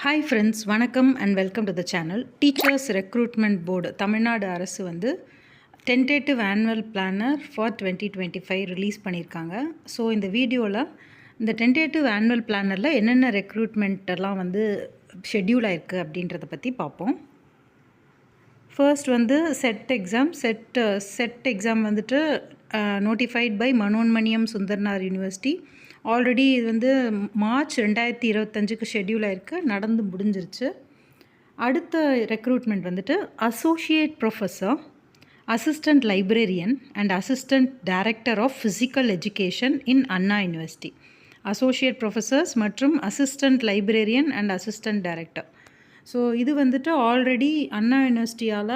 Hi friends, வணக்கம் and welcome to the channel. Teachers recruitment board Tamil Nadu அரசு வந்து tentative annual planar for 2025 release பண்ணியிருக்காங்க. So இந்த வீடியோவில் இந்த டென்டேட்டிவ் ஆனுவல் பிளானரில் என்னென்ன ரெக்ரூட்மெண்ட்டெல்லாம் வந்து ஷெட்யூல் ஆயிருக்கு அப்படின்றத பற்றி பார்ப்போம். ஃபர்ஸ்ட் வந்து செட் எக்ஸாம் வந்துட்டு notified by Manonmaniam Sundaranar university. Already இது வந்து மார்ச் 2025க்கு ஷெட்யூல் ஆயிருக்கு, நடந்து முடிஞ்சிருச்சு. அடுத்த ரெக்ரூட்மெண்ட் வந்துட்டு associate professor, assistant librarian and assistant director of physical education in Anna university. Associate professors மற்றும் assistant librarian and assistant director. So இது வந்துட்டு ஆல்ரெடி அண்ணா யூனிவர்சிட்டியால்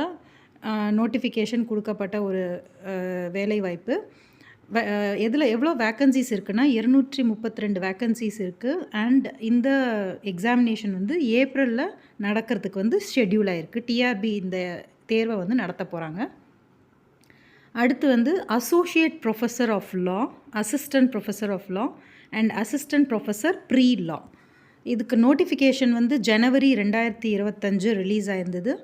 நோட்டிஃபிகேஷன் கொடுக்கப்பட்ட ஒரு வேலைவாய்ப்பு. எதில் எவ்வளோ வேக்கன்சிஸ் இருக்குன்னா 232 வேக்கன்சிஸ் இருக்குது. அண்ட் இந்த எக்ஸாமினேஷன் வந்து ஏப்ரலில் நடக்கிறதுக்கு வந்து ஷெட்யூல் ஆகிருக்கு. டிஆர்பி இந்த தேர்வை வந்து நடத்த போகிறாங்க. அடுத்து வந்து associate professor of law, assistant professor of law and assistant professor pre law. இதுக்கு நோட்டிஃபிகேஷன் வந்து ஜனவரி 2025 ரிலீஸ் ஆயிருந்தது.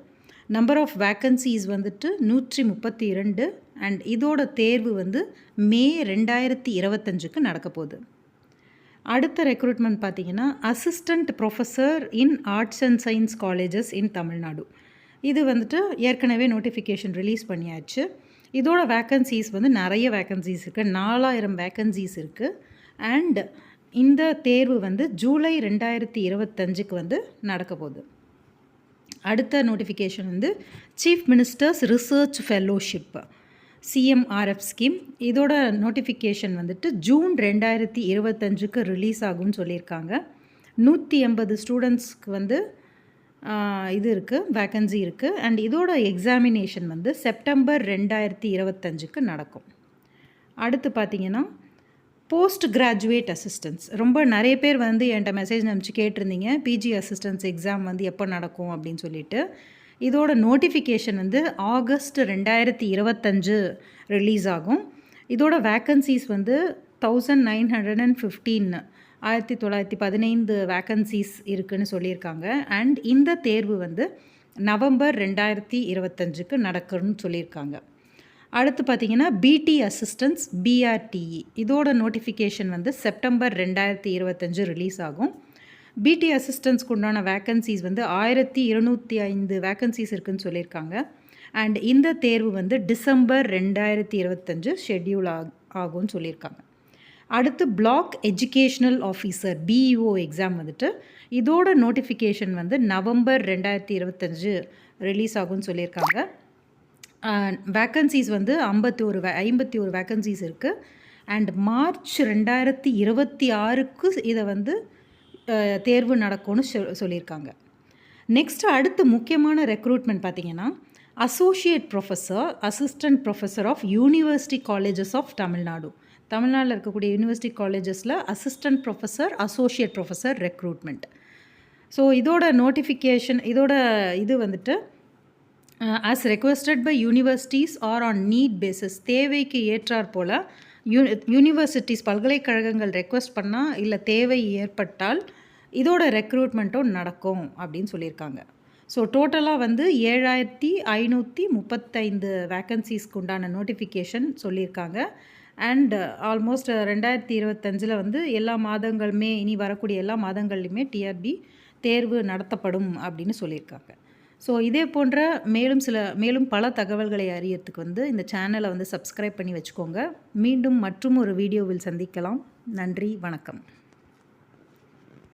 நம்பர் ஆஃப் வேக்கன்சிஸ் வந்துட்டு 132 அண்ட் இதோட தேர்வு வந்து மே 2025க்கு நடக்க போகுது. அடுத்த ரெக்ரூட்மெண்ட் பார்த்திங்கன்னா assistant professor in arts and science colleges இன் தமிழ்நாடு. இது வந்துட்டு ஏற்கனவே நோட்டிஃபிகேஷன் ரிலீஸ் பண்ணியாச்சு. இதோட வேக்கன்சிஸ் வந்து நிறைய வேக்கன்சிஸ் இருக்குது, 4000 வேக்கன்சிஸ் இருக்குது. அண்ட் இந்த தேர்வு வந்து ஜூலை 2025க்கு வந்து நடக்க போகுது. அடுத்த நோட்டிஃபிகேஷன் வந்து chief ministers research fellowship CMRF scheme. இதோட நோட்டிஃபிகேஷன் வந்துட்டு ஜூன் 2025க்கு ரிலீஸ் ஆகும்னு சொல்லியிருக்காங்க. 180 ஸ்டூடெண்ட்ஸ்க்கு வந்து இது இருக்குது, வேக்கன்சி இருக்குது. அண்ட் இதோட எக்ஸாமினேஷன் வந்து செப்டம்பர் 2025க்கு நடக்கும். அடுத்து பார்த்திங்கன்னா போஸ்ட் கிராஜுவேட் அசிஸ்டன்ஸ். ரொம்ப நிறைய பேர் வந்து என்கிட்ட மெசேஜ் அனுப்பிச்சு கேட்டிருந்தீங்க, பிஜி அசிஸ்டன்ஸ் எக்ஸாம் வந்து எப்போ நடக்கும் அப்படின்னு சொல்லிட்டு. இதோட நோட்டிஃபிகேஷன் வந்து ஆகஸ்ட் 2025 ரிலீஸ் ஆகும். இதோட வேக்கன்சிஸ் வந்து 1915 1915 வேக்கன்சிஸ் இருக்குதுன்னு சொல்லியிருக்காங்க. அண்ட் இந்த தேர்வு வந்து நவம்பர் 2025க்கு நடக்கும்னு சொல்லியிருக்காங்க. அடுத்து பார்த்திங்கன்னா பிடி அசிஸ்டன்ஸ் பிஆர்டிஇ. இதோட நோட்டிஃபிகேஷன் வந்து செப்டம்பர் 2025 ரிலீஸ் ஆகும். பிடி அசிஸ்டன்ஸ்க்கு உண்டான வேக்கன்சிஸ் வந்து 1205 வேக்கன்சிஸ் இருக்குதுன்னு சொல்லியிருக்காங்க. அண்ட் இந்த தேர்வு வந்து டிசம்பர் 2025 ஷெட்யூல் ஆகும்னு சொல்லியிருக்காங்க. அடுத்து block educational officer BEO exam வந்துட்டு இதோட நோட்டிஃபிகேஷன் வந்து நவம்பர் 2025 ரிலீஸ் ஆகும்னு சொல்லியிருக்காங்க. வேக்கன்சிஸ் வந்து 51 வேக்கன்சிஸ் இருக்குது. அண்ட் மார்ச் 2026க்கு இதை வந்து தேர்வு நடக்கும்னு சொல்லியிருக்காங்க. நெக்ஸ்ட் அடுத்து முக்கியமான ரெக்ரூட்மெண்ட் பார்த்திங்கன்னா associate professor, assistant professor of university colleges of Tamil Nadu. தமிழ்நாட்டில் இருக்கக்கூடிய யூனிவர்சிட்டி காலேஜஸில் assistant professor, associate professor recruitment. So இதோட நோட்டிஃபிகேஷன் இது வந்துட்டு as requested by universities or on need basis, தேவைக்கு ஏற்றார் போல் யூனிவர்சிட்டிஸ் பல்கலைக்கழகங்கள் ரெக்வெஸ்ட் பண்ணால் இல்லை தேவை ஏற்பட்டால் இதோட ரெக்ரூட்மெண்ட்டும் நடக்கும் அப்படின்னு சொல்லியிருக்காங்க. ஸோ டோட்டலாக வந்து 7535 வேக்கன்சிஸ்க்கு உண்டான நோட்டிஃபிகேஷன் சொல்லியிருக்காங்க. அண்ட் ஆல்மோஸ்ட் 2025 வந்து எல்லா மாதங்களுமே, இனி வரக்கூடிய எல்லா மாதங்கள்லையுமே டிஆர்பி தேர்வு நடத்தப்படும் அப்படின்னு சொல்லியிருக்காங்க. ஸோ இதே போன்ற மேலும் பல தகவல்களை அறியறதுக்கு வந்து இந்த சேனலை வந்து சப்ஸ்கிரைப் பண்ணி வச்சுக்கோங்க. மீண்டும் மற்றும் ஒரு வீடியோவில் சந்திக்கலாம். நன்றி, வணக்கம்.